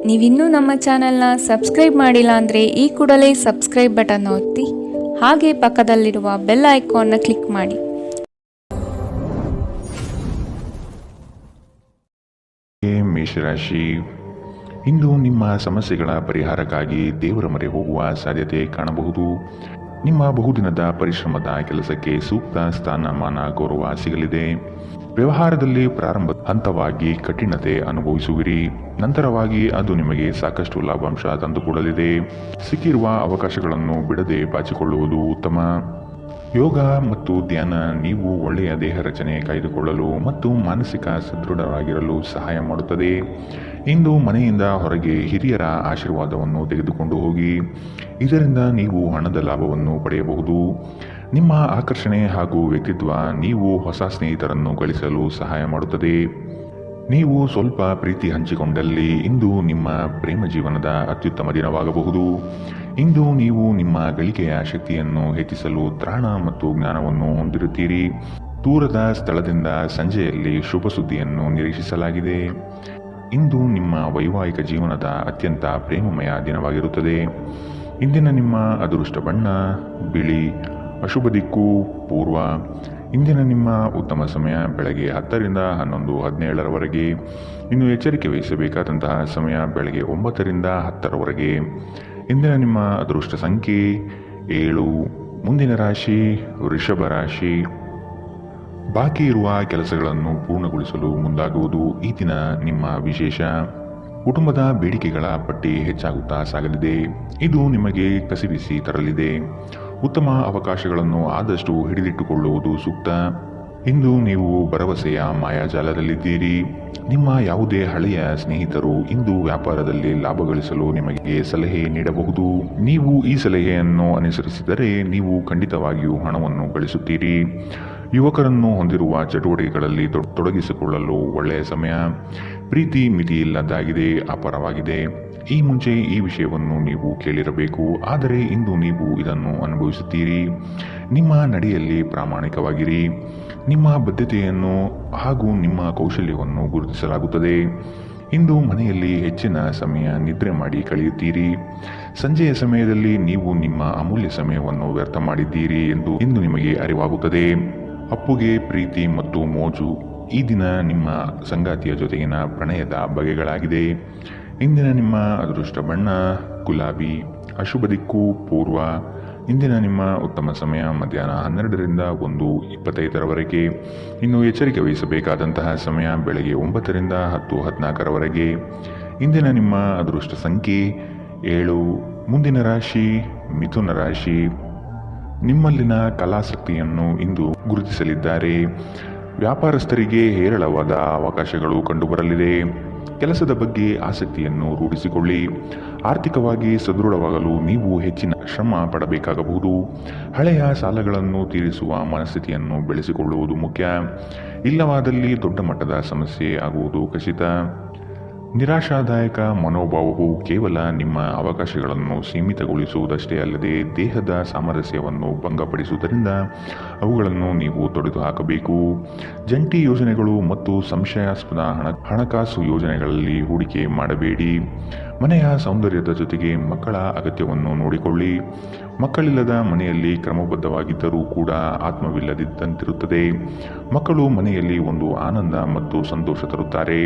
ನೀವಿನ್ನೂ ನಮ್ಮ ಚಾನೆಲ್ನ ಸಬ್ಸ್ಕ್ರೈಬ್ ಮಾಡಿಲ್ಲ ಅಂದರೆ ಈ ಕೂಡಲೇ ಸಬ್ಸ್ಕ್ರೈಬ್ ಬಟನ್ ಒತ್ತಿ ಹಾಗೆ ಪಕ್ಕದಲ್ಲಿರುವ ಬೆಲ್ ಐಕಾನ್ನ ಕ್ಲಿಕ್ ಮಾಡಿ. ಮೇಷರಾಶಿ, ಇಂದು ನಿಮ್ಮ ಸಮಸ್ಯೆಗಳ ಪರಿಹಾರಕ್ಕಾಗಿ ದೇವರ ಮೊರೆ ಹೋಗುವ ಸಾಧ್ಯತೆ ಕಾಣಬಹುದು. ನಿಮ್ಮ ಬಹುದಿನದ ಪರಿಶ್ರಮದ ಕೆಲಸಕ್ಕೆ ಸೂಕ್ತ ಸ್ಥಾನಮಾನ ಗೌರವ ಸಿಗಲಿದೆ. ವ್ಯವಹಾರದಲ್ಲಿ ಪ್ರಾರಂಭ ಹಂತವಾಗಿ ಕಠಿಣತೆ ಅನುಭವಿಸುವಿರಿ. ನಂತರವಾಗಿ ಅದು ನಿಮಗೆ ಸಾಕಷ್ಟು ಲಾಭಾಂಶ ತಂದುಕೊಡಲಿದೆ. ಸಿಕ್ಕಿರುವ ಅವಕಾಶಗಳನ್ನು ಬಿಡದೆ ಬಾಚಿಕೊಳ್ಳುವುದು ಉತ್ತಮ. ಯೋಗ ಮತ್ತು ಧ್ಯಾನ ನೀವು ಒಳ್ಳೆಯ ದೇಹ ರಚನೆ ಕಾಯ್ದುಕೊಳ್ಳಲು ಮತ್ತು ಮಾನಸಿಕ ಸದೃಢರಾಗಿರಲು ಸಹಾಯ ಮಾಡುತ್ತದೆ. ಇಂದು ಮನೆಯಿಂದ ಹೊರಗೆ ಹಿರಿಯರ ಆಶೀರ್ವಾದವನ್ನು ತೆಗೆದುಕೊಂಡು ಹೋಗಿ. ಇದರಿಂದ ನೀವು ಹಣದ ಲಾಭವನ್ನು ಪಡೆಯಬಹುದು. ನಿಮ್ಮ ಆಕರ್ಷಣೆ ಹಾಗೂ ವ್ಯಕ್ತಿತ್ವ ನೀವು ಹೊಸ ಸ್ನೇಹಿತರನ್ನು ಗಳಿಸಲು ಸಹಾಯ ಮಾಡುತ್ತದೆ. ನೀವು ಸ್ವಲ್ಪ ಪ್ರೀತಿ ಹಂಚಿಕೊಂಡಲ್ಲಿ ಇಂದು ನಿಮ್ಮ ಪ್ರೇಮ ಜೀವನದ ಅತ್ಯುತ್ತಮ ದಿನವಾಗಬಹುದು. ಇಂದು ನೀವು ನಿಮ್ಮ ಗಳಿಕೆಯ ಶಕ್ತಿಯನ್ನು ಹೆಚ್ಚಿಸಲು ತ್ರಾಣ ಮತ್ತು ಜ್ಞಾನವನ್ನು ಹೊಂದಿರುತ್ತೀರಿ. ದೂರದ ಸ್ಥಳದಿಂದ ಸಂಜೆಯಲ್ಲಿ ಶುಭ ಸುದ್ದಿಯನ್ನು ನಿರೀಕ್ಷಿಸಲಾಗಿದೆ. ಇಂದು ನಿಮ್ಮ ವೈವಾಹಿಕ ಜೀವನದ ಅತ್ಯಂತ ಪ್ರೇಮಮಯ ದಿನವಾಗಿರುತ್ತದೆ. ಇಂದಿನ ನಿಮ್ಮ ಅದೃಷ್ಟ ಬಣ್ಣ ಬಿಳಿ. ಅಶುಭ ದಿಕ್ಕು ಪೂರ್ವ. ಇಂದಿನ ನಿಮ್ಮ ಉತ್ತಮ ಸಮಯ ಬೆಳಗ್ಗೆ 10 ರಿಂದ 11, 17ರವರೆಗೆ. ಇನ್ನು ಎಚ್ಚರಿಕೆ ವಹಿಸಬೇಕಾದಂತಹ ಸಮಯ ಬೆಳಗ್ಗೆ 9 ರಿಂದ 10ರವರೆಗೆ. ಇಂದಿನ ನಿಮ್ಮ ಅದೃಷ್ಟ ಸಂಖ್ಯೆ 7. ಮುಂದಿನ ರಾಶಿ ವೃಷಭ ರಾಶಿ. ಬಾಕಿ ಇರುವ ಕೆಲಸಗಳನ್ನು ಪೂರ್ಣಗೊಳಿಸಲು ಮುಂದಾಗುವುದು ಈ ದಿನ ನಿಮ್ಮ ವಿಶೇಷ. ಕುಟುಂಬದ ಬೇಡಿಕೆಗಳ ಪಟ್ಟಿ ಹೆಚ್ಚಾಗುತ್ತಾ ಸಾಗಲಿದೆ. ಇದು ನಿಮಗೆ ಕಸಿವಿಸಿ ತರಲಿದೆ. ಉತ್ತಮ ಅವಕಾಶಗಳನ್ನು ಆದಷ್ಟು ಹಿಡಿದಿಟ್ಟುಕೊಳ್ಳುವುದು ಸೂಕ್ತ. ಇಂದು ನೀವು ಭರವಸೆಯ ಮಾಯಾಜಾಲದಲ್ಲಿದ್ದೀರಿ. ನಿಮ್ಮ ಯಾವುದೇ ಹಳೆಯ ಸ್ನೇಹಿತರು ಇಂದು ವ್ಯಾಪಾರದಲ್ಲಿ ಲಾಭ ಗಳಿಸಲು ನಿಮಗೆ ಸಲಹೆ ನೀಡಬಹುದು. ನೀವು ಈ ಸಲಹೆಯನ್ನು ಅನುಸರಿಸಿದರೆ ನೀವು ಖಂಡಿತವಾಗಿಯೂ ಹಣವನ್ನು ಗಳಿಸುತ್ತೀರಿ. ಯುವಕರನ್ನು ಹೊಂದಿರುವ ಚಟುವಟಿಕೆಗಳಲ್ಲಿ ತೊಡಗಿಸಿಕೊಳ್ಳಲು ಒಳ್ಳೆಯ ಸಮಯ. ಪ್ರೀತಿ ಮಿತಿಯಿಲ್ಲದಾಗಿದೆ, ಅಪಾರವಾಗಿದೆ. ಈ ಮುಂಚೆ ಈ ವಿಷಯವನ್ನು ನೀವು ಕೇಳಿರಬೇಕು, ಆದರೆ ಇಂದು ನೀವು ಇದನ್ನು ಅನುಭವಿಸುತ್ತೀರಿ. ನಿಮ್ಮ ನಡೆಯಲ್ಲಿ ಪ್ರಾಮಾಣಿಕವಾಗಿರಿ. ನಿಮ್ಮ ಬದ್ಧತೆಯನ್ನು ಹಾಗೂ ನಿಮ್ಮ ಕೌಶಲ್ಯವನ್ನು ಗುರುತಿಸಲಾಗುತ್ತದೆ. ಇಂದು ಮನೆಯಲ್ಲಿ ಹೆಚ್ಚಿನ ಸಮಯ ನಿದ್ರೆ ಮಾಡಿ ಕಳೆಯುತ್ತೀರಿ. ಸಂಜೆಯ ಸಮಯದಲ್ಲಿ ನೀವು ನಿಮ್ಮ ಅಮೂಲ್ಯ ಸಮಯವನ್ನು ವ್ಯರ್ಥ ಮಾಡಿದ್ದೀರಿ ಎಂದು ಇಂದು ನಿಮಗೆ ಅರಿವಾಗುತ್ತದೆ. ಅಪ್ಪುಗೆ ಪ್ರೀತಿ ಮತ್ತು ಮೋಜು ಈ ದಿನ ನಿಮ್ಮ ಸಂಗಾತಿಯ ಜೊತೆಗಿನ ಪ್ರಣಯದ ಬಗೆಗಳಾಗಿದೆ. ಇಂದಿನ ನಿಮ್ಮ ಅದೃಷ್ಟ ಬಣ್ಣ ಗುಲಾಬಿ. ಅಶುಭ ದಿಕ್ಕು ಪೂರ್ವ. ಇಂದಿನ ನಿಮ್ಮ ಉತ್ತಮ ಸಮಯ ಮಧ್ಯಾಹ್ನ 12 ರಿಂದ 1:25ರವರೆಗೆ. ಇನ್ನು ಎಚ್ಚರಿಕೆ ವಹಿಸಬೇಕಾದಂತಹ ಸಮಯ ಬೆಳಗ್ಗೆ 9 ರಿಂದ 10:14ರವರೆಗೆ. ಇಂದಿನ ನಿಮ್ಮ ಅದೃಷ್ಟ ಸಂಖ್ಯೆ 7. ಮುಂದಿನ ರಾಶಿ ಮಿಥುನ ರಾಶಿ. ನಿಮ್ಮಲ್ಲಿನ ಕಲಾಸಕ್ತಿಯನ್ನು ಇಂದು ಗುರುತಿಸಲಿದ್ದಾರೆ. ವ್ಯಾಪಾರಸ್ಥರಿಗೆ ಹೇರಳವಾದ ಅವಕಾಶಗಳು ಕಂಡುಬರಲಿದೆ. ಕೆಲಸದ ಬಗ್ಗೆ ಆಸಕ್ತಿಯನ್ನು ರೂಢಿಸಿಕೊಳ್ಳಿ. ಆರ್ಥಿಕವಾಗಿ ಸದೃಢವಾಗಲು ನೀವು ಹೆಚ್ಚಿನ ಶ್ರಮ ಪಡಬೇಕಾಗಬಹುದು. ಹಳೆಯ ಸಾಲಗಳನ್ನು ತೀರಿಸುವ ಮನಸ್ಥಿತಿಯನ್ನು ಬೆಳೆಸಿಕೊಳ್ಳುವುದು ಮುಖ್ಯ. ಇಲ್ಲವಾದಲ್ಲಿ ದೊಡ್ಡ ಮಟ್ಟದ ಸಮಸ್ಯೆ ಆಗುವುದು ಖಚಿತ. ನಿರಾಶಾದಾಯಕ ಮನೋಭಾವವು ಕೇವಲ ನಿಮ್ಮ ಅವಕಾಶಗಳನ್ನು ಸೀಮಿತಗೊಳಿಸುವುದಷ್ಟೇ ಅಲ್ಲದೆ ದೇಹದ ಸಾಮರಸ್ಯವನ್ನು ಭಂಗಪಡಿಸುವುದರಿಂದ ಅವುಗಳನ್ನು ನೀವು ತೊಡೆದುಹಾಕಬೇಕು. ಜಂಟಿ ಯೋಜನೆಗಳು ಮತ್ತು ಸಂಶಯಾಸ್ಪದ ಹಣಕಾಸು ಯೋಜನೆಗಳಲ್ಲಿ ಹೂಡಿಕೆ ಮಾಡಬೇಡಿ. ಮನೆಯ ಸೌಂದರ್ಯದ ಜೊತೆಗೆ ಮಕ್ಕಳ ಅಗತ್ಯವನ್ನು ನೋಡಿಕೊಳ್ಳಿ. ಮಕ್ಕಳಿಲ್ಲದ ಮನೆಯಲ್ಲಿ ಕ್ರಮಬದ್ಧವಾಗಿದ್ದರೂ ಕೂಡ ಆತ್ಮವಿಲ್ಲದಿದ್ದಂತಿರುತ್ತದೆ. ಮಕ್ಕಳು ಮನೆಯಲ್ಲಿ ಒಂದು ಆನಂದ ಮತ್ತು ಸಂತೋಷ ತರುತ್ತಾರೆ.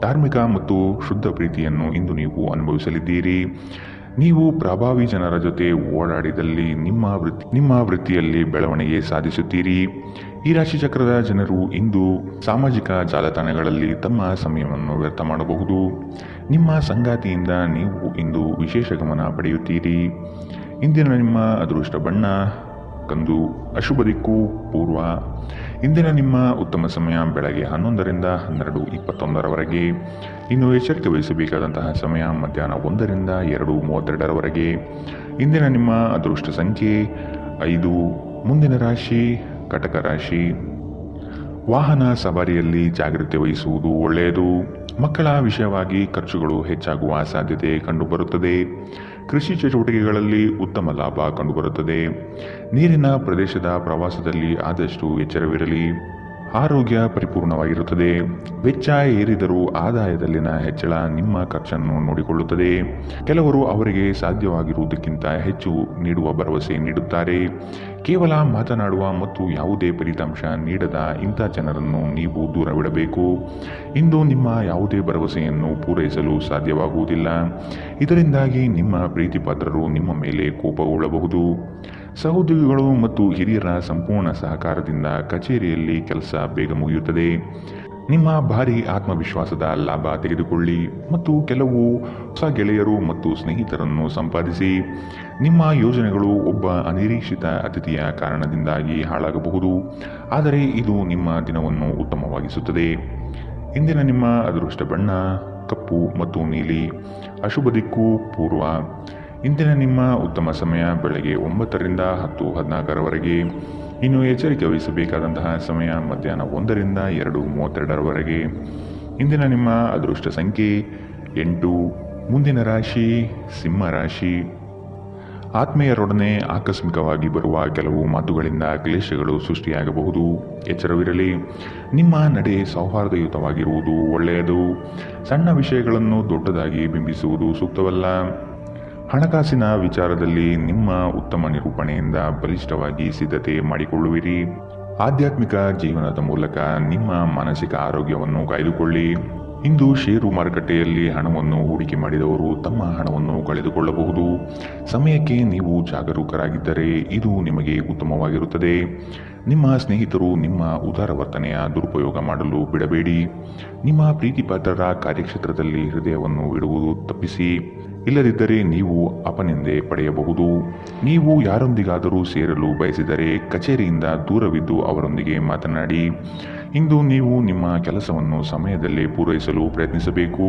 ಧಾರ್ಮಿಕ ಮತ್ತು ಶುದ್ಧ ಪ್ರೀತಿಯನ್ನು ಇಂದು ನೀವು ಅನುಭವಿಸಲಿದ್ದೀರಿ. ನೀವು ಪ್ರಭಾವಿ ಜನರ ಜೊತೆ ಓಡಾಡಿದಲ್ಲಿ ನಿಮ್ಮ ವೃತ್ತಿಯಲ್ಲಿ ಬೆಳವಣಿಗೆ ಸಾಧಿಸುತ್ತೀರಿ. ಈ ರಾಶಿ ಚಕ್ರದ ಜನರು ಇಂದು ಸಾಮಾಜಿಕ ಜಾಲತಾಣಗಳಲ್ಲಿ ತಮ್ಮ ಸಮಯವನ್ನು ವ್ಯರ್ಥ ಮಾಡಬಹುದು. ನಿಮ್ಮ ಸಂಗಾತಿಯಿಂದ ನೀವು ಇಂದು ವಿಶೇಷ ಗಮನ ಪಡೆಯುತ್ತೀರಿ. ಇಂದಿನ ನಿಮ್ಮ ಅದೃಷ್ಟ ಬಣ್ಣ ಕಂದು. ಅಶುಭ ದಿಕ್ಕು ಪೂರ್ವ. ಇಂದಿನ ನಿಮ್ಮ ಉತ್ತಮ ಸಮಯ ಬೆಳಗ್ಗೆ 11 ರಿಂದ 12:21ರವರೆಗೆ. ಇನ್ನು ಎಚ್ಚರಿಕೆ ವಹಿಸಬೇಕಾದಂತಹ ಸಮಯ ಮಧ್ಯಾಹ್ನ 1 ರಿಂದ 2:32ರವರೆಗೆ. ಇಂದಿನ ನಿಮ್ಮ ಅದೃಷ್ಟ ಸಂಖ್ಯೆ 5. ಮುಂದಿನ ರಾಶಿ ಕಟಕ ರಾಶಿ. ವಾಹನ ಸವಾರಿಯಲ್ಲಿ ಜಾಗ್ರತೆ ವಹಿಸುವುದು ಒಳ್ಳೆಯದು. ಮಕ್ಕಳ ವಿಷಯವಾಗಿ ಖರ್ಚುಗಳು ಹೆಚ್ಚಾಗುವ ಸಾಧ್ಯತೆ ಕಂಡುಬರುತ್ತದೆ. ಕೃಷಿ ಚಟುವಟಿಕೆಗಳಲ್ಲಿ ಉತ್ತಮ ಲಾಭ ಕಂಡುಬರುತ್ತದೆ. ನೀರಿನ ಪ್ರದೇಶದ ಪ್ರವಾಸದಲ್ಲಿ ಆದಷ್ಟು ಎಚ್ಚರವಿರಲಿ. ಆರೋಗ್ಯ ಪರಿಪೂರ್ಣವಾಗಿರುತ್ತದೆ. ವೆಚ್ಚ ಏರಿದರೂ ಆದಾಯದಲ್ಲಿನ ಹೆಚ್ಚಳ ನಿಮ್ಮ ಖರ್ಚನ್ನು ನೋಡಿಕೊಳ್ಳುತ್ತದೆ. ಕೆಲವರು ಅವರಿಗೆ ಸಾಧ್ಯವಾಗಿರುವುದಕ್ಕಿಂತ ಹೆಚ್ಚು ನೀಡುವ ಭರವಸೆ ನೀಡುತ್ತಾರೆ. ಕೇವಲ ಮಾತನಾಡುವ ಮತ್ತು ಯಾವುದೇ ಫಲಿತಾಂಶ ನೀಡದ ಇಂಥ ಜನರನ್ನು ನೀವು ದೂರವಿಡಬೇಕು. ಇಂದು ನಿಮ್ಮ ಯಾವುದೇ ಭರವಸೆಯನ್ನು ಪೂರೈಸಲು ಸಾಧ್ಯವಾಗುವುದಿಲ್ಲ. ಇದರಿಂದಾಗಿ ನಿಮ್ಮ ಪ್ರೀತಿಪಾತ್ರರು ನಿಮ್ಮ ಮೇಲೆ ಕೋಪಗೊಳ್ಳಬಹುದು. ಸಹೋದ್ಯೋಗಿಗಳು ಮತ್ತು ಹಿರಿಯರ ಸಂಪೂರ್ಣ ಸಹಕಾರದಿಂದ ಕಚೇರಿಯಲ್ಲಿ ಕೆಲಸ ಬೇಗ ಮುಗಿಯುತ್ತದೆ. ನಿಮ್ಮ ಭಾರಿ ಆತ್ಮವಿಶ್ವಾಸದ ಲಾಭ ತೆಗೆದುಕೊಳ್ಳಿ ಮತ್ತು ಕೆಲವು ಹೊಸ ಗೆಳೆಯರು ಮತ್ತು ಸ್ನೇಹಿತರನ್ನು ಸಂಪಾದಿಸಿ. ನಿಮ್ಮ ಯೋಜನೆಗಳು ಒಬ್ಬ ಅನಿರೀಕ್ಷಿತ ಅತಿಥಿಯ ಕಾರಣದಿಂದಾಗಿ ಹಾಳಾಗಬಹುದು, ಆದರೆ ಇದು ನಿಮ್ಮ ದಿನವನ್ನು ಉತ್ತಮವಾಗಿಸುತ್ತದೆ. ಇಂದಿನ ನಿಮ್ಮ ಅದೃಷ್ಟ ಬಣ್ಣ ಕಪ್ಪು ಮತ್ತು ನೀಲಿ. ಅಶುಭ ದಿಕ್ಕು ಪೂರ್ವ. ಇಂದಿನ ನಿಮ್ಮ ಉತ್ತಮ ಸಮಯ ಬೆಳಗ್ಗೆ 9ರಿಂದ 10:14ರವರೆಗೆ. ಇನ್ನು ಎಚ್ಚರಿಕೆ ವಹಿಸಬೇಕಾದಂತಹ ಸಮಯ ಮಧ್ಯಾಹ್ನ 1ರಿಂದ 2:32ರವರೆಗೆ. ಇಂದಿನ ನಿಮ್ಮ ಅದೃಷ್ಟ ಸಂಖ್ಯೆ 8. ಮುಂದಿನ ರಾಶಿ ಸಿಂಹ ರಾಶಿ. ಆತ್ಮೀಯರೊಡನೆ ಆಕಸ್ಮಿಕವಾಗಿ ಬರುವ ಕೆಲವು ಮಾತುಗಳಿಂದ ಕ್ಲೇಶಗಳು ಸೃಷ್ಟಿಯಾಗಬಹುದು. ಎಚ್ಚರವಿರಲಿ. ನಿಮ್ಮ ನಡೆ ಸೌಹಾರ್ದಯುತವಾಗಿರುವುದು ಒಳ್ಳೆಯದು. ಸಣ್ಣ ವಿಷಯಗಳನ್ನು ದೊಡ್ಡದಾಗಿ ಬಿಂಬಿಸುವುದು ಸೂಕ್ತವಲ್ಲ. ಹಣಕಾಸಿನ ವಿಚಾರದಲ್ಲಿ ನಿಮ್ಮ ಉತ್ತಮ ನಿರೂಪಣೆಯಿಂದ ಬಲಿಷ್ಠವಾಗಿ ಸಿದ್ಧತೆ ಮಾಡಿಕೊಳ್ಳುವಿರಿ. ಆಧ್ಯಾತ್ಮಿಕ ಜೀವನದ ಮೂಲಕ ನಿಮ್ಮ ಮಾನಸಿಕ ಆರೋಗ್ಯವನ್ನು ಕಾಯ್ದುಕೊಳ್ಳಿ. ಇಂದು ಷೇರು ಮಾರುಕಟ್ಟೆಯಲ್ಲಿ ಹಣವನ್ನು ಹೂಡಿಕೆ ಮಾಡಿದವರು ತಮ್ಮ ಹಣವನ್ನು ಕಳೆದುಕೊಳ್ಳಬಹುದು. ಸಮಯಕ್ಕೆ ನೀವು ಜಾಗರೂಕರಾಗಿದ್ದರೆ ಇದು ನಿಮಗೆ ಉತ್ತಮವಾಗಿರುತ್ತದೆ. ನಿಮ್ಮ ಸ್ನೇಹಿತರು ನಿಮ್ಮ ಉದಾರ ವರ್ತನೆಯ ದುರುಪಯೋಗ ಮಾಡಲು ಬಿಡಬೇಡಿ. ನಿಮ್ಮ ಪ್ರೀತಿಪಾತ್ರರ ಕಾರ್ಯಕ್ಷೇತ್ರದಲ್ಲಿ ಹೃದಯವನ್ನು ಇಡುವುದು ತಪ್ಪಿಸಿ. ಇಲ್ಲದಿದ್ದರೆ ನೀವು ಅಪನಿಂದೆ ಪಡೆಯಬಹುದು. ನೀವು ಯಾರೊಂದಿಗಾದರೂ ಸೇರಲು ಬಯಸಿದರೆ ಕಚೇರಿಯಿಂದ ದೂರವಿದ್ದು ಅವರೊಂದಿಗೆ ಮಾತನಾಡಿ. ಇಂದು ನೀವು ನಿಮ್ಮ ಕೆಲಸವನ್ನು ಸಮಯದಲ್ಲಿ ಪೂರೈಸಲು ಪ್ರಯತ್ನಿಸಬೇಕು.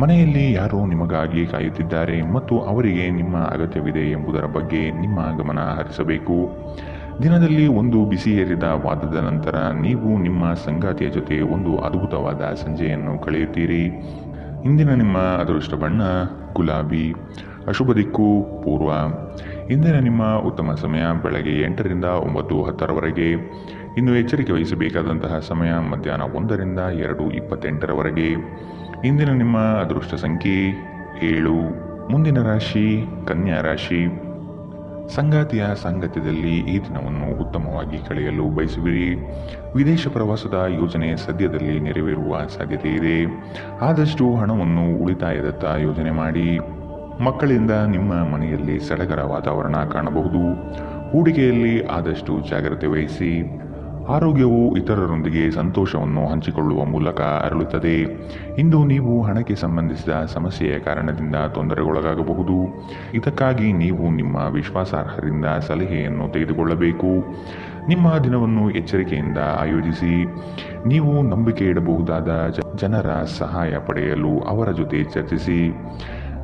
ಮನೆಯಲ್ಲಿ ಯಾರೋ ನಿಮಗಾಗಿ ಕಾಯುತ್ತಿದ್ದಾರೆ ಮತ್ತು ಅವರಿಗೆ ನಿಮ್ಮ ಅಗತ್ಯವಿದೆ ಎಂಬುದರ ಬಗ್ಗೆ ನಿಮ್ಮ ಗಮನ ಹರಿಸಬೇಕು. ದಿನದಲ್ಲಿ ಒಂದು ಬಿಸಿಯೇರಿದ ವಾದದ ನಂತರ ನೀವು ನಿಮ್ಮ ಸಂಗಾತಿಯ ಜೊತೆ ಒಂದು ಅದ್ಭುತವಾದ ಸಂಜೆಯನ್ನು ಕಳೆಯುತ್ತೀರಿ. ಇಂದಿನ ನಿಮ್ಮ ಅದೃಷ್ಟ ಬಣ್ಣ ಗುಲಾಬಿ. ಅಶುಭ ದಿಕ್ಕು ಪೂರ್ವ. ಇಂದಿನ ನಿಮ್ಮ ಉತ್ತಮ ಸಮಯ ಬೆಳಗ್ಗೆ 8ರಿಂದ 9:10ರವರೆಗೆ. ಇನ್ನು ಎಚ್ಚರಿಕೆ ವಹಿಸಬೇಕಾದಂತಹ ಸಮಯ ಮಧ್ಯಾಹ್ನ 1ರಿಂದ 2:28ರವರೆಗೆ. ಇಂದಿನ ನಿಮ್ಮ ಅದೃಷ್ಟ ಸಂಖ್ಯೆ 7. ಮುಂದಿನ ರಾಶಿ ಕನ್ಯಾ ರಾಶಿ. ಸಂಗಾತಿಯ ಸಾಂಗತ್ಯದಲ್ಲಿ ಈ ದಿನವನ್ನು ಉತ್ತಮವಾಗಿ ಕಳೆಯಲು ಬಯಸುವಿರಿ. ವಿದೇಶ ಪ್ರವಾಸದ ಯೋಜನೆ ಸದ್ಯದಲ್ಲಿ ನೆರವೇರುವ ಸಾಧ್ಯತೆ ಇದೆ. ಆದಷ್ಟು ಹಣವನ್ನು ಉಳಿತಾಯದತ್ತ ಯೋಜನೆ ಮಾಡಿ. ಮಕ್ಕಳಿಂದ ನಿಮ್ಮ ಮನೆಯಲ್ಲಿ ಸಡಗರ ವಾತಾವರಣ ಕಾಣಬಹುದು. ಹೂಡಿಕೆಯಲ್ಲಿ ಆದಷ್ಟು ಜಾಗ್ರತೆ ವಹಿಸಿ. ಆರೋಗ್ಯವು ಇತರರೊಂದಿಗೆ ಸಂತೋಷವನ್ನು ಹಂಚಿಕೊಳ್ಳುವ ಮೂಲಕ ಅರಳುತ್ತದೆ. ಇಂದು ನೀವು ಹಣಕ್ಕೆ ಸಂಬಂಧಿಸಿದ ಸಮಸ್ಯೆಯ ಕಾರಣದಿಂದ ತೊಂದರೆಗೊಳಗಾಗಬಹುದು. ಇದಕ್ಕಾಗಿ ನೀವು ನಿಮ್ಮ ವಿಶ್ವಾಸಾರ್ಹರಿಂದ ಸಲಹೆಯನ್ನು ತೆಗೆದುಕೊಳ್ಳಬೇಕು. ನಿಮ್ಮ ದಿನವನ್ನು ಎಚ್ಚರಿಕೆಯಿಂದ ಆಯೋಜಿಸಿ. ನೀವು ನಂಬಿಕೆ ಇಡಬಹುದಾದ ಜನರ ಸಹಾಯ ಪಡೆಯಲು ಅವರ ಜೊತೆ ಚರ್ಚಿಸಿ.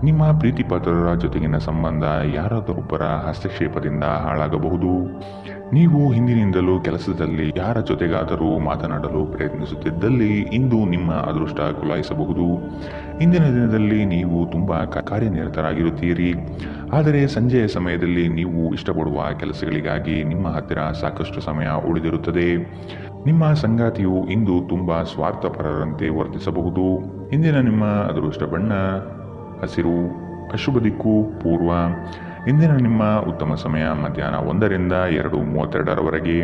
ನಿಮ್ಮ ಪ್ರೀತಿಪಾತ್ರರ ಜೊತೆಗಿನ ಸಂಬಂಧ ಯಾರಾದರೊಬ್ಬರ ಹಸ್ತಕ್ಷೇಪದಿಂದ ಹಾಳಾಗಬಹುದು. ನೀವು ಹಿಂದಿನಿಂದಲೂ ಕೆಲಸದಲ್ಲಿ ಯಾರ ಜೊತೆಗಾದರೂ ಮಾತನಾಡಲು ಪ್ರಯತ್ನಿಸುತ್ತಿದ್ದಲ್ಲಿ ಇಂದು ನಿಮ್ಮ ಅದೃಷ್ಟ ಕುಲಾಯಿಸಬಹುದು. ಇಂದಿನ ದಿನದಲ್ಲಿ ನೀವು ತುಂಬ ಕಾರ್ಯನಿರತರಾಗಿರುತ್ತೀರಿ. ಆದರೆ ಸಂಜೆಯ ಸಮಯದಲ್ಲಿ ನೀವು ಇಷ್ಟಪಡುವ ಕೆಲಸಗಳಿಗಾಗಿ ನಿಮ್ಮ ಹತ್ತಿರ ಸಾಕಷ್ಟು ಸಮಯ ಉಳಿದಿರುತ್ತದೆ. ನಿಮ್ಮ ಸಂಗಾತಿಯು ಇಂದು ತುಂಬ ಸ್ವಾರ್ಥಪರರಂತೆ ವರ್ತಿಸಬಹುದು. ಇಂದಿನ ನಿಮ್ಮ ಅದೃಷ್ಟ ಬಣ್ಣ ಹಸಿರು. ಅಶುಭ ದಿಕ್ಕು ಪೂರ್ವ. ಇಂದಿನ ನಿಮ್ಮ ಉತ್ತಮ ಸಮಯ ಮಧ್ಯಾಹ್ನ 1ರಿಂದ 2:32ರವರೆಗೆ.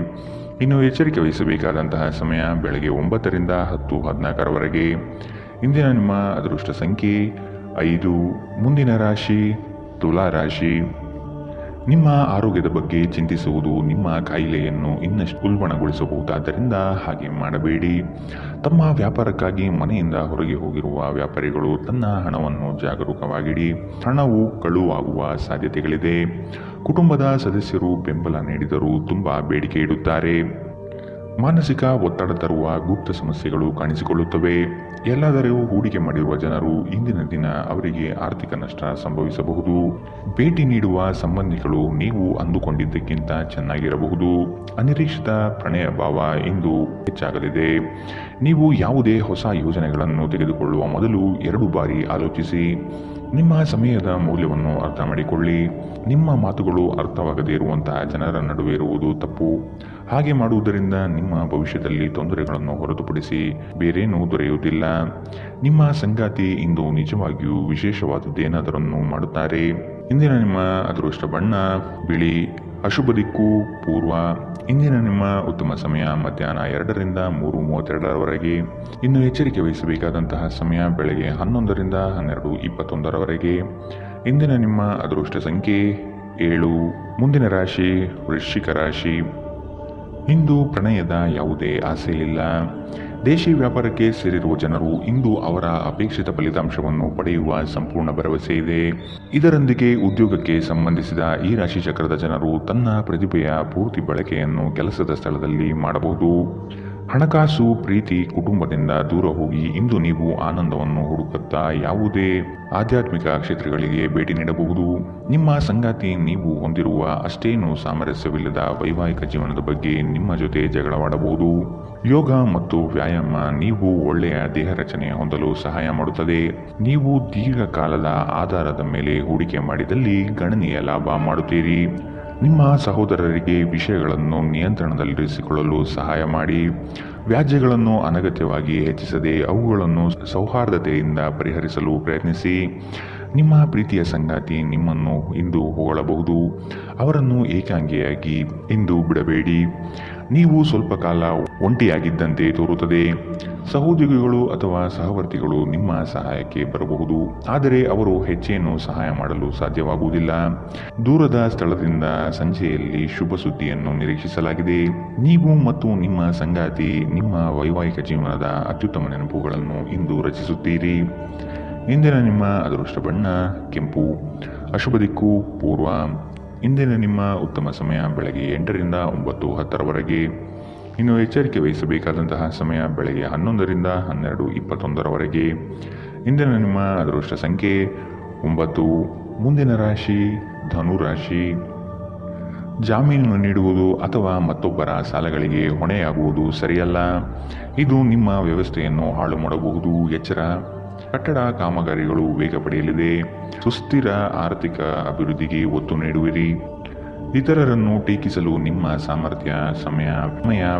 ಇನ್ನು ಎಚ್ಚರಿಕೆ ವಹಿಸಬೇಕಾದಂತಹ ಸಮಯ ಬೆಳಗ್ಗೆ 9ರಿಂದ 10:14ರವರೆಗೆ. ಇಂದಿನ ನಿಮ್ಮ ಅದೃಷ್ಟ ಸಂಖ್ಯೆ 5. ಮುಂದಿನ ರಾಶಿ ತುಲಾ ರಾಶಿ. ನಿಮ್ಮ ಆರೋಗ್ಯದ ಬಗ್ಗೆ ಚಿಂತಿಸುವುದು ನಿಮ್ಮ ಕಾಯಿಲೆಯನ್ನು ಇನ್ನಷ್ಟು ಉಲ್ಬಣಗೊಳಿಸಬಹುದಾದ್ದರಿಂದ ಹಾಗೆ ಮಾಡಬೇಡಿ. ತಮ್ಮ ವ್ಯಾಪಾರಕ್ಕಾಗಿ ಮನೆಯಿಂದ ಹೊರಗೆ ಹೋಗಿರುವ ವ್ಯಾಪಾರಿಗಳು ತನ್ನ ಹಣವನ್ನು ಜಾಗರೂಕವಾಗಿಡಿ. ಹಣವು ಕಳುವಾಗುವ ಸಾಧ್ಯತೆಗಳಿದೆ. ಕುಟುಂಬದ ಸದಸ್ಯರು ಬೆಂಬಲ ನೀಡಿದರೂ ತುಂಬ ಬೇಡಿಕೆ ಇಡುತ್ತಾರೆ. ಮಾನಸಿಕ ಒತ್ತಡ ತರುವ ಗುಪ್ತ ಸಮಸ್ಯೆಗಳು ಕಾಣಿಸಿಕೊಳ್ಳುತ್ತವೆ. ಎಲ್ಲಾದರೂ ಹೂಡಿಕೆ ಮಾಡಿರುವ ಜನರು ಇಂದಿನ ದಿನ ಅವರಿಗೆ ಆರ್ಥಿಕ ನಷ್ಟ ಸಂಭವಿಸಬಹುದು. ಭೇಟಿ ನೀಡುವ ಸಂಬಂಧಿಗಳು ನೀವು ಅಂದುಕೊಂಡಿದ್ದಕ್ಕಿಂತ ಚೆನ್ನಾಗಿರಬಹುದು. ಅನಿರೀಕ್ಷಿತ ಪ್ರಣಯ ಭಾವ ಇಂದು ಹೆಚ್ಚಾಗಲಿದೆ. ನೀವು ಯಾವುದೇ ಹೊಸ ಯೋಜನೆಗಳನ್ನು ತೆಗೆದುಕೊಳ್ಳುವ ಮೊದಲು 2 ಬಾರಿ ಆಲೋಚಿಸಿ. ನಿಮ್ಮ ಸಮಯದ ಮೌಲ್ಯವನ್ನು ಅರ್ಥ ಮಾಡಿಕೊಳ್ಳಿ. ನಿಮ್ಮ ಮಾತುಗಳು ಅರ್ಥವಾಗದೇ ಇರುವಂತಹ ಜನರ ನಡುವೆ ಇರುವುದು ತಪ್ಪು. ಹಾಗೆ ಮಾಡುವುದರಿಂದ ನಿಮ್ಮ ಭವಿಷ್ಯದಲ್ಲಿ ತೊಂದರೆಗಳನ್ನು ಹೊರತುಪಡಿಸಿ ಬೇರೇನೂ ದೊರೆಯುವುದಿಲ್ಲ. ನಿಮ್ಮ ಸಂಗಾತಿ ಇಂದು ನಿಜವಾಗಿಯೂ ವಿಶೇಷವಾದದ್ದೇನಾದರನ್ನು ಮಾಡುತ್ತಾರೆ. ಇಂದಿನ ನಿಮ್ಮ ಅದೃಷ್ಟ ಬಣ್ಣ ಬಿಳಿ. ಅಶುಭ ದಿಕ್ಕು ಪೂರ್ವ. ಇಂದಿನ ನಿಮ್ಮ ಉತ್ತಮ ಸಮಯ ಮಧ್ಯಾಹ್ನ 2ರಿಂದ 3:32ರವರೆಗೆ. ಇನ್ನು ಎಚ್ಚರಿಕೆ ವಹಿಸಬೇಕಾದಂತಹ ಸಮಯ ಬೆಳಗ್ಗೆ 11ರಿಂದ 12:21ರವರೆಗೆ. ಇಂದಿನ ನಿಮ್ಮ ಅದೃಷ್ಟ ಸಂಖ್ಯೆ 7. ಮುಂದಿನ ರಾಶಿ ವೃಶ್ಚಿಕ ರಾಶಿ. ಇಂದು ಪ್ರಣಯದ ಯಾವುದೇ ಆಸೆ ಇಲ್ಲ. ದೇಶಿ ವ್ಯಾಪಾರಕ್ಕೆ ಸೇರಿರುವ ಜನರು ಇಂದು ಅವರ ಅಪೇಕ್ಷಿತ ಫಲಿತಾಂಶವನ್ನು ಪಡೆಯುವ ಸಂಪೂರ್ಣ ಭರವಸೆ ಇದೆ. ಇದರೊಂದಿಗೆ ಉದ್ಯೋಗಕ್ಕೆ ಸಂಬಂಧಿಸಿದ ಈ ರಾಶಿ ಚಕ್ರದ ಜನರು ತನ್ನ ಪ್ರತಿಭೆಯ ಪೂರ್ತಿ ಬಳಕೆಯನ್ನು ಕೆಲಸದ ಸ್ಥಳದಲ್ಲಿ ಮಾಡಬಹುದು. ಹಣಕಾಸು, ಪ್ರೀತಿ, ಕುಟುಂಬದಿಂದ ದೂರ ಹೋಗಿ ಇಂದು ನೀವು ಆನಂದವನ್ನು ಹುಡುಕುತ್ತಾ ಯಾವುದೇ ಆಧ್ಯಾತ್ಮಿಕ ಕ್ಷೇತ್ರಗಳಿಗೆ ಭೇಟಿ ನೀಡಬಹುದು. ನಿಮ್ಮ ಸಂಗಾತಿ ನೀವು ಹೊಂದಿರುವ ಅಷ್ಟೇನೂ ಸಾಮರಸ್ಯವಿಲ್ಲದ ವೈವಾಹಿಕ ಜೀವನದ ಬಗ್ಗೆ ನಿಮ್ಮ ಜೊತೆ ಜಗಳವಾಡಬಹುದು. ಯೋಗ ಮತ್ತು ವ್ಯಾಯಾಮ ನೀವು ಒಳ್ಳೆಯ ದೇಹ ರಚನೆ ಹೊಂದಲು ಸಹಾಯ ಮಾಡುತ್ತದೆ. ನೀವು ದೀರ್ಘಕಾಲದ ಆಧಾರದ ಮೇಲೆ ಹೂಡಿಕೆ ಮಾಡಿದಲ್ಲಿ ಗಣನೀಯ ಲಾಭ ಮಾಡುತ್ತೀರಿ. ನಿಮ್ಮ ಸಹೋದರರಿಗೆ ವಿಷಯಗಳನ್ನು ನಿಯಂತ್ರಣದಲ್ಲಿರಿಸಿಕೊಳ್ಳಲು ಸಹಾಯ ಮಾಡಿ. ವ್ಯಾಜ್ಯಗಳನ್ನು ಅನಗತ್ಯವಾಗಿ ಹೆಚ್ಚಿಸದೆ ಅವುಗಳನ್ನು ಸೌಹಾರ್ದತೆಯಿಂದ ಪರಿಹರಿಸಲು ಪ್ರಯತ್ನಿಸಿ. ನಿಮ್ಮ ಪ್ರೀತಿಯ ಸಂಗಾತಿ ನಿಮ್ಮನ್ನು ಇಂದು ಹೊಗಳಬಹುದು. ಅವರನ್ನು ಏಕಾಂಗಿಯಾಗಿ ಇಂದು ಬಿಡಬೇಡಿ. ನೀವು ಸ್ವಲ್ಪ ಕಾಲ ಒಂಟಿಯಾಗಿದ್ದಂತೆ ತೋರುತ್ತದೆ. ಸಹೋದ್ಯೋಗಿಗಳು ಅಥವಾ ಸಹವರ್ತಿಗಳು ನಿಮ್ಮ ಸಹಾಯಕ್ಕೆ ಬರಬಹುದು, ಆದರೆ ಅವರು ಹೆಚ್ಚೇನು ಸಹಾಯ ಮಾಡಲು ಸಾಧ್ಯವಾಗುವುದಿಲ್ಲ. ದೂರದ ಸ್ಥಳದಿಂದ ಸಂಜೆಯಲ್ಲಿ ಶುಭ ಸುದ್ದಿಯನ್ನು ನಿರೀಕ್ಷಿಸಲಾಗಿದೆ. ನೀವು ಮತ್ತು ನಿಮ್ಮ ಸಂಗಾತಿ ನಿಮ್ಮ ವೈವಾಹಿಕ ಜೀವನದ ಅತ್ಯುತ್ತಮ ನೆನಪುಗಳನ್ನು ಇಂದು ರಚಿಸುತ್ತೀರಿ. ಇಂದಿನ ನಿಮ್ಮ ಅದೃಷ್ಟ ಬಣ್ಣ ಕೆಂಪು. ಅಶುಭ ದಿಕ್ಕು ಪೂರ್ವ. ಇಂದಿನ ನಿಮ್ಮ ಉತ್ತಮ ಸಮಯ ಬೆಳಗ್ಗೆ 8ರಿಂದ 9:10ರವರೆಗೆ. ಇನ್ನು ಎಚ್ಚರಿಕೆ ವಹಿಸಬೇಕಾದಂತಹ ಸಮಯ ಬೆಳಗ್ಗೆ 11ರಿಂದ 12:21ರವರೆಗೆ. ಇಂದಿನ ನಿಮ್ಮ ಅದೃಷ್ಟ ಸಂಖ್ಯೆ 9. ಮುಂದಿನ ರಾಶಿ ಧನುರಾಶಿ. ಜಾಮೀನು ನೀಡುವುದು ಅಥವಾ ಮತ್ತೊಬ್ಬರ ಸಾಲಗಳಿಗೆ ಹೊಣೆಯಾಗುವುದು ಸರಿಯಲ್ಲ. ಇದು ನಿಮ್ಮ ವ್ಯವಸ್ಥೆಯನ್ನು ಹಾಳು ಮಾಡಬಹುದು. ಎಚ್ಚರ. ಕಟ್ಟಡ ಕಾಮಗಾರಿಗಳು ವೇಗ ಪಡೆಯಲಿದೆ. ಸುಸ್ಥಿರ ಆರ್ಥಿಕ ಅಭಿವೃದ್ಧಿಗೆ ಒತ್ತು ನೀಡುವಿರಿ. ಇತರರನ್ನು ಟೀಕಿಸಲು ನಿಮ್ಮ ಸಾಮರ್ಥ್ಯ ಸಮಯ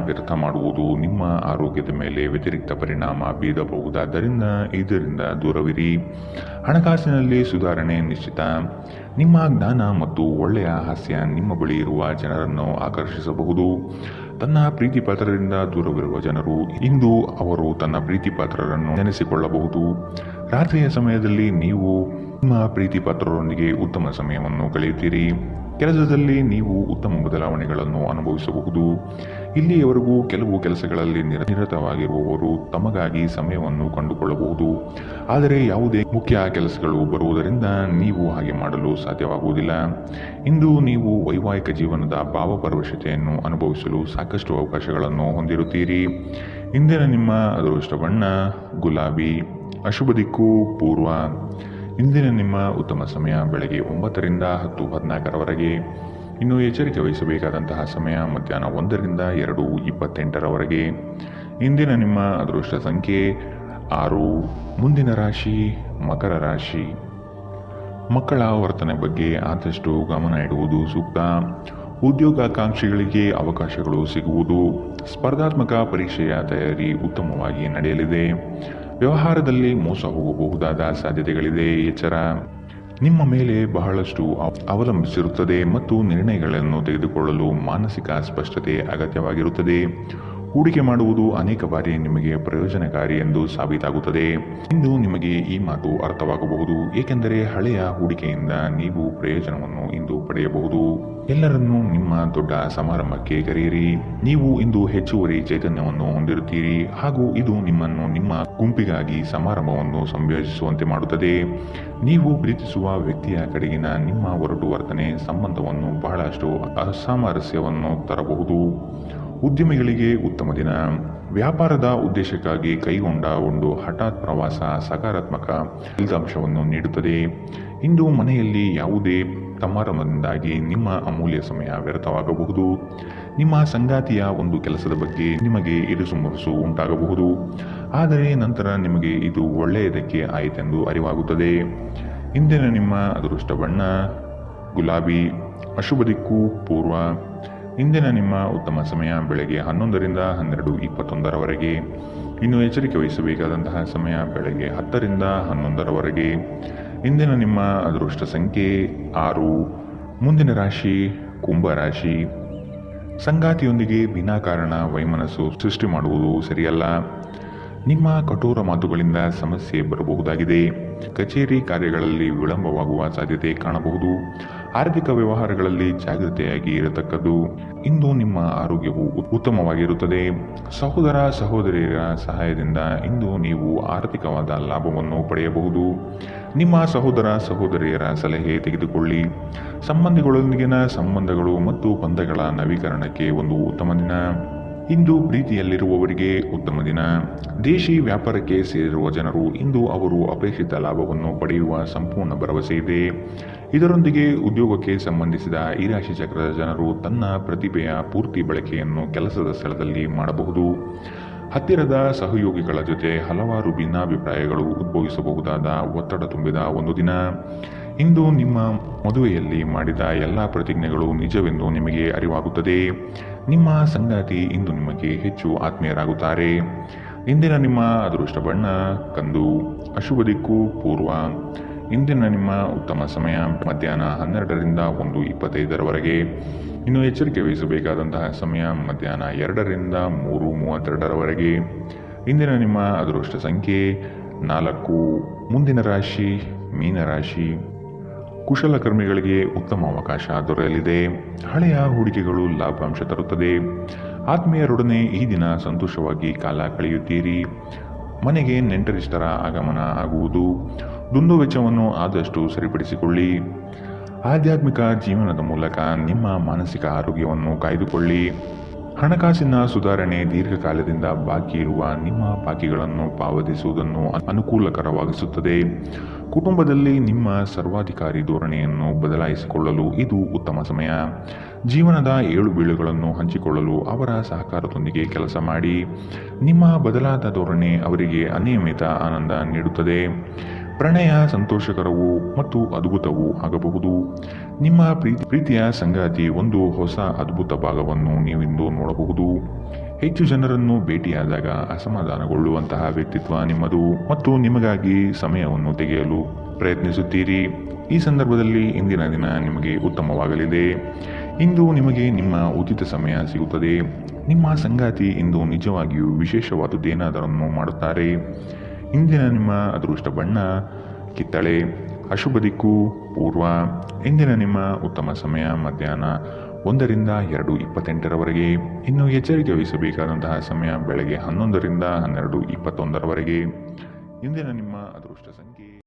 ವ್ಯರ್ಥ ಮಾಡುವುದು ನಿಮ್ಮ ಆರೋಗ್ಯದ ಮೇಲೆ ವ್ಯತಿರಿಕ್ತ ಪರಿಣಾಮ ಬೀರಬಹುದಾದ್ದರಿಂದ ಇದರಿಂದ ದೂರವಿರಿ. ಹಣಕಾಸಿನಲ್ಲಿ ಸುಧಾರಣೆ ನಿಶ್ಚಿತ. ನಿಮ್ಮ ಜ್ಞಾನ ಮತ್ತು ಒಳ್ಳೆಯ ಹಾಸ್ಯ ನಿಮ್ಮ ಬಳಿ ಇರುವ ಜನರನ್ನು ಆಕರ್ಷಿಸಬಹುದು. ತನ್ನ ಪ್ರೀತಿ ಪಾತ್ರರಿಂದ ದೂರವಿರುವ ಜನರು ಇಂದು ಅವರು ತನ್ನ ಪ್ರೀತಿ ಪಾತ್ರರನ್ನು ನೆನೆಸಿಕೊಳ್ಳಬಹುದು. ರಾತ್ರಿಯ ಸಮಯದಲ್ಲಿ ನೀವು ನಿಮ್ಮ ಪ್ರೀತಿ ಪಾತ್ರರೊಂದಿಗೆ ಉತ್ತಮ ಸಮಯವನ್ನು ಕಳೆಯುತ್ತೀರಿ. ಕೆಲಸದಲ್ಲಿ ನೀವು ಉತ್ತಮ ಬದಲಾವಣೆಗಳನ್ನು ಅನುಭವಿಸಬಹುದು. ಇಲ್ಲಿಯವರೆಗೂ ಕೆಲವು ಕೆಲಸಗಳಲ್ಲಿ ನಿರತವಾಗಿರುವವರು ತಮಗಾಗಿ ಸಮಯವನ್ನು ಕಂಡುಕೊಳ್ಳಬಹುದು, ಆದರೆ ಯಾವುದೇ ಮುಖ್ಯ ಕೆಲಸಗಳು ಬರುವುದರಿಂದ ನೀವು ಹಾಗೆ ಮಾಡಲು ಸಾಧ್ಯವಾಗುವುದಿಲ್ಲ. ಇಂದು ನೀವು ವೈವಾಹಿಕ ಜೀವನದ ಭಾವಪರವಶತೆಯನ್ನು ಅನುಭವಿಸಲು ಸಾಕಷ್ಟು ಅವಕಾಶಗಳನ್ನು ಹೊಂದಿರುತ್ತೀರಿ. ಇಂದಿನ ನಿಮ್ಮ ಅದೃಷ್ಟ ಬಣ್ಣ ಗುಲಾಬಿ. ಅಶುಭ ದಿಕ್ಕು ಪೂರ್ವ. ಇಂದಿನ ನಿಮ್ಮ ಉತ್ತಮ ಸಮಯ ಬೆಳಗ್ಗೆ 9ರಿಂದ 10:14ರವರೆಗೆ. ಇನ್ನು ಎಚ್ಚರಿಕೆ ವಹಿಸಬೇಕಾದಂತಹ ಸಮಯ ಮಧ್ಯಾಹ್ನ 1ರಿಂದ 2:28ರವರೆಗೆ. ಇಂದಿನ ನಿಮ್ಮ ಅದೃಷ್ಟ ಸಂಖ್ಯೆ 6. ಮುಂದಿನ ರಾಶಿ ಮಕರ ರಾಶಿ. ಮಕ್ಕಳ ವರ್ತನೆ ಬಗ್ಗೆ ಆದಷ್ಟು ಗಮನ ಇಡುವುದು ಸೂಕ್ತ. ಉದ್ಯೋಗಾಕಾಂಕ್ಷಿಗಳಿಗೆ ಅವಕಾಶಗಳು ಸಿಗುವುದು. ಸ್ಪರ್ಧಾತ್ಮಕ ಪರೀಕ್ಷೆಯ ತಯಾರಿ ಉತ್ತಮವಾಗಿ ನಡೆಯಲಿದೆ. ವ್ಯವಹಾರದಲ್ಲಿ ಮೋಸ ಹೋಗಬಹುದಾದ ಸಾಧ್ಯತೆಗಳಿದೆ. ಎಚ್ಚರ. ನಿಮ್ಮ ಮೇಲೆ ಬಹಳಷ್ಟು ಅವಲಂಬಿಸಿರುತ್ತದೆ ಮತ್ತು ನಿರ್ಣಯಗಳನ್ನು ತೆಗೆದುಕೊಳ್ಳಲು ಮಾನಸಿಕ ಸ್ಪಷ್ಟತೆ ಅಗತ್ಯವಾಗಿರುತ್ತದೆ. ಹೂಡಿಕೆ ಮಾಡುವುದು ಅನೇಕ ಬಾರಿ ನಿಮಗೆ ಪ್ರಯೋಜನಕಾರಿ ಎಂದು ಸಾಬೀತಾಗುತ್ತದೆ. ಇಂದು ನಿಮಗೆ ಈ ಮಾತು ಅರ್ಥವಾಗಬಹುದು, ಏಕೆಂದರೆ ಹಳೆಯ ಹೂಡಿಕೆಯಿಂದ ನೀವು ಪ್ರಯೋಜನವನ್ನು ಇಂದು ಪಡೆಯಬಹುದು. ಎಲ್ಲರನ್ನೂ ನಿಮ್ಮ ದೊಡ್ಡ ಸಮಾರಂಭಕ್ಕೆ ಕರೆಯಿರಿ. ನೀವು ಇಂದು ಹೆಚ್ಚುವರಿ ಚೈತನ್ಯವನ್ನು ಹೊಂದಿರುತ್ತೀರಿ ಹಾಗೂ ಇದು ನಿಮ್ಮನ್ನು ನಿಮ್ಮ ಗುಂಪಿಗಾಗಿ ಸಮಾರಂಭವನ್ನು ಸಂಯೋಜಿಸುವಂತೆ ಮಾಡುತ್ತದೆ. ನೀವು ಪ್ರೀತಿಸುವ ವ್ಯಕ್ತಿಯ ಕಡೆಗಿನ ನಿಮ್ಮ ಒರಟು ವರ್ತನೆ ಸಂಬಂಧವನ್ನು ಬಹಳಷ್ಟು ಅಸಾಮರಸ್ಯವನ್ನು ತರಬಹುದು. ಉದ್ಯಮಿಗಳಿಗೆ ಉತ್ತಮ ದಿನ. ವ್ಯಾಪಾರದ ಉದ್ದೇಶಕ್ಕಾಗಿ ಕೈಗೊಂಡ ಒಂದು ಹಠಾತ್ ಪ್ರವಾಸ ಸಕಾರಾತ್ಮಕ ಫಲಿತಾಂಶವನ್ನು ನೀಡುತ್ತದೆ. ಇಂದು ಮನೆಯಲ್ಲಿ ಯಾವುದೇ ಸಮಾರಂಭದಿಂದಾಗಿ ನಿಮ್ಮ ಅಮೂಲ್ಯ ಸಮಯ ವ್ಯರ್ಥವಾಗಬಹುದು. ನಿಮ್ಮ ಸಂಗಾತಿಯ ಒಂದು ಕೆಲಸದ ಬಗ್ಗೆ ನಿಮಗೆ ಇರುಸುಮುರುಸು ಉಂಟಾಗಬಹುದು, ಆದರೆ ನಂತರ ನಿಮಗೆ ಇದು ಒಳ್ಳೆಯದಕ್ಕೆ ಆಯಿತೆಂದು ಅರಿವಾಗುತ್ತದೆ. ಇಂದಿನ ನಿಮ್ಮ ಅದೃಷ್ಟ ಬಣ್ಣ ಗುಲಾಬಿ. ಅಶುಭ ದಿಕ್ಕು ಪೂರ್ವ. ಇಂದಿನ ನಿಮ್ಮ ಉತ್ತಮ ಸಮಯ ಬೆಳಗ್ಗೆ 11ರಿಂದ 12:21 ಇನ್ನು ಎಚ್ಚರಿಕೆ ವಹಿಸಬೇಕಾದಂತಹ ಸಮಯ ಬೆಳಗ್ಗೆ 10ರಿಂದ 11 ಇಂದಿನ ನಿಮ್ಮ ಅದೃಷ್ಟ ಸಂಖ್ಯೆ 6. ಮುಂದಿನ ರಾಶಿ ಕುಂಭರಾಶಿ. ಸಂಗಾತಿಯೊಂದಿಗೆ ವಿನಾಕಾರಣ ವೈಮನಸ್ಸು ಸೃಷ್ಟಿ ಮಾಡುವುದು ಸರಿಯಲ್ಲ. ನಿಮ್ಮ ಕಠೋರ ಮಾತುಗಳಿಂದ ಸಮಸ್ಯೆ ಬರಬಹುದಾಗಿದೆ. ಕಚೇರಿ ಕಾರ್ಯಗಳಲ್ಲಿ ವಿಳಂಬವಾಗುವ ಸಾಧ್ಯತೆ ಕಾಣಬಹುದು. ಆರ್ಥಿಕ ವ್ಯವಹಾರಗಳಲ್ಲಿ ಜಾಗೃತೆಯಾಗಿ ಇರತಕ್ಕದ್ದು. ಇಂದು ನಿಮ್ಮ ಆರೋಗ್ಯವು ಉತ್ತಮವಾಗಿರುತ್ತದೆ. ಸಹೋದರ ಸಹೋದರಿಯರ ಸಹಾಯದಿಂದ ಇಂದು ನೀವು ಆರ್ಥಿಕವಾದ ಲಾಭವನ್ನು ಪಡೆಯಬಹುದು. ನಿಮ್ಮ ಸಹೋದರ ಸಹೋದರಿಯರ ಸಲಹೆ ತೆಗೆದುಕೊಳ್ಳಿ. ಸಂಬಂಧಿಗಳೊಂದಿಗಿನ ಸಂಬಂಧಗಳು ಮತ್ತು ಬಂಧಗಳ ನವೀಕರಣಕ್ಕೆ ಒಂದು ಉತ್ತಮ ದಿನ. ಇಂದು ಪ್ರೀತಿಯಲ್ಲಿರುವವರಿಗೆ ಉತ್ತಮ ದಿನ. ದೇಶಿ ವ್ಯಾಪಾರಕ್ಕೆ ಸೇರಿರುವ ಜನರು ಇಂದು ಅವರು ಅಪೇಕ್ಷಿತ ಲಾಭವನ್ನು ಪಡೆಯುವ ಸಂಪೂರ್ಣ ಭರವಸೆ ಇದೆ. ಇದರೊಂದಿಗೆ ಉದ್ಯೋಗಕ್ಕೆ ಸಂಬಂಧಿಸಿದ ಈ ರಾಶಿ ಚಕ್ರದ ಜನರು ತನ್ನ ಪ್ರತಿಭೆಯ ಪೂರ್ತಿ ಬಳಕೆಯನ್ನು ಕೆಲಸದ ಸ್ಥಳದಲ್ಲಿ ಮಾಡಬಹುದು. ಹತ್ತಿರದ ಸಹಯೋಗಿಗಳ ಜೊತೆ ಹಲವಾರು ಭಿನ್ನಾಭಿಪ್ರಾಯಗಳು ಉದ್ಭವಿಸಬಹುದಾದ ಒತ್ತಡ ತುಂಬಿದ ಒಂದು ದಿನ. ಇಂದು ನಿಮ್ಮ ಮದುವೆಯಲ್ಲಿ ಮಾಡಿದ ಎಲ್ಲ ಪ್ರತಿಜ್ಞೆಗಳು ನಿಜವೆಂದು ನಿಮಗೆ ಅರಿವಾಗುತ್ತದೆ. ನಿಮ್ಮ ಸಂಗಾತಿ ಇಂದು ನಿಮಗೆ ಹೆಚ್ಚು ಆತ್ಮೀಯರಾಗುತ್ತಾರೆ. ಇಂದಿನ ನಿಮ್ಮ ಅದೃಷ್ಟ ಬಣ್ಣ ಕಂದು. ಅಶುಭ ದಿಕ್ಕು ಪೂರ್ವ. ಇಂದಿನ ನಿಮ್ಮ ಉತ್ತಮ ಸಮಯ ಮಧ್ಯಾಹ್ನ 12ರಿಂದ 1:25 ಇನ್ನು ಎಚ್ಚರಿಕೆ ವಹಿಸಬೇಕಾದಂತಹ ಸಮಯ ಮಧ್ಯಾಹ್ನ 2ರಿಂದ 3:32 ಇಂದಿನ ನಿಮ್ಮ ಅದೃಷ್ಟ ಸಂಖ್ಯೆ 4. ಮುಂದಿನ ರಾಶಿ ಮೀನರಾಶಿ. ಕುಶಲಕರ್ಮಿಗಳಿಗೆ ಉತ್ತಮ ಅವಕಾಶ ದೊರೆಯಲಿದೆ. ಹಳೆಯ ಹೂಡಿಕೆಗಳು ಲಾಭಾಂಶ ತರುತ್ತದೆ. ಆತ್ಮೀಯರೊಡನೆ ಈ ದಿನ ಸಂತೋಷವಾಗಿ ಕಾಲ ಕಳೆಯುತ್ತೀರಿ. ಮನೆಗೆ ನೆಂಟರಿಷ್ಟರ ಆಗಮನ ಆಗುವುದು. ದುಂದುವೆಚ್ಚವನ್ನು ಆದಷ್ಟು ಸರಿಪಡಿಸಿಕೊಳ್ಳಿ. ಆಧ್ಯಾತ್ಮಿಕ ಜೀವನದ ಮೂಲಕ ನಿಮ್ಮ ಮಾನಸಿಕ ಆರೋಗ್ಯವನ್ನು ಕಾಯ್ದುಕೊಳ್ಳಿ. ಹಣಕಾಸಿನ ಸುಧಾರಣೆ. ದೀರ್ಘಕಾಲದಿಂದ ಬಾಕಿ ಇರುವ ನಿಮ್ಮ ಬಾಕಿಗಳನ್ನು ಪಾವತಿಸುವುದನ್ನು ಅನುಕೂಲಕರವಾಗಿಸುತ್ತದೆ. ಕುಟುಂಬದಲ್ಲಿ ನಿಮ್ಮ ಸರ್ವಾಧಿಕಾರಿ ಧೋರಣೆಯನ್ನು ಬದಲಾಯಿಸಿಕೊಳ್ಳಲು ಇದು ಉತ್ತಮ ಸಮಯ. ಜೀವನದ ಏಳುಬೀಳುಗಳನ್ನು ಹಂಚಿಕೊಳ್ಳಲು ಅವರ ಸಹಕಾರದೊಂದಿಗೆ ಕೆಲಸ ಮಾಡಿ. ನಿಮ್ಮ ಬದಲಾದ ಧೋರಣೆ ಅವರಿಗೆ ಅನಿಯಮಿತ ಆನಂದ ನೀಡುತ್ತದೆ. ಪ್ರಣಯ ಸಂತೋಷಕರವೂ ಮತ್ತು ಅದ್ಭುತವೂ ಆಗಬಹುದು. ನಿಮ್ಮ ಪ್ರೀತಿಯ ಸಂಗಾತಿ ಒಂದು ಹೊಸ ಅದ್ಭುತ ಭಾಗವನ್ನು ನೀವಿಂದು ನೋಡಬಹುದು. ಹೆಚ್ಚು ಜನರನ್ನು ಭೇಟಿಯಾದಾಗ ಅಸಮಾಧಾನಗೊಳ್ಳುವಂತಹ ವ್ಯಕ್ತಿತ್ವ ನಿಮ್ಮದು ಮತ್ತು ನಿಮಗಾಗಿ ಸಮಯವನ್ನು ತೆಗೆಯಲು ಪ್ರಯತ್ನಿಸುತ್ತೀರಿ. ಈ ಸಂದರ್ಭದಲ್ಲಿ ಇಂದಿನ ದಿನ ನಿಮಗೆ ಉತ್ತಮವಾಗಲಿದೆ. ಇಂದು ನಿಮಗೆ ನಿಮ್ಮ ಉಚಿತ ಸಮಯ ಸಿಗುತ್ತದೆ. ನಿಮ್ಮ ಸಂಗಾತಿ ಇಂದು ನಿಜವಾಗಿಯೂ ವಿಶೇಷವಾದುದೇನಾದರನ್ನು ಮಾಡುತ್ತಾರೆ. ಇಂದಿನ ನಿಮ್ಮ ಅದೃಷ್ಟ ಬಣ್ಣ ಕಿತ್ತಳೆ. ಅಶುಭ ದಿಕ್ಕು ಪೂರ್ವ. ಇಂದಿನ ನಿಮ್ಮ ಉತ್ತಮ ಸಮಯ ಮಧ್ಯಾಹ್ನ 1ರಿಂದ 2:28 ಇನ್ನು ಎಚ್ಚರಿಕೆ ವಹಿಸಬೇಕಾದಂತಹ ಸಮಯ ಬೆಳಗ್ಗೆ 11ರಿಂದ 12:21 ಇಂದಿನ ನಿಮ್ಮ ಅದೃಷ್ಟ ಸಂಖ್ಯೆ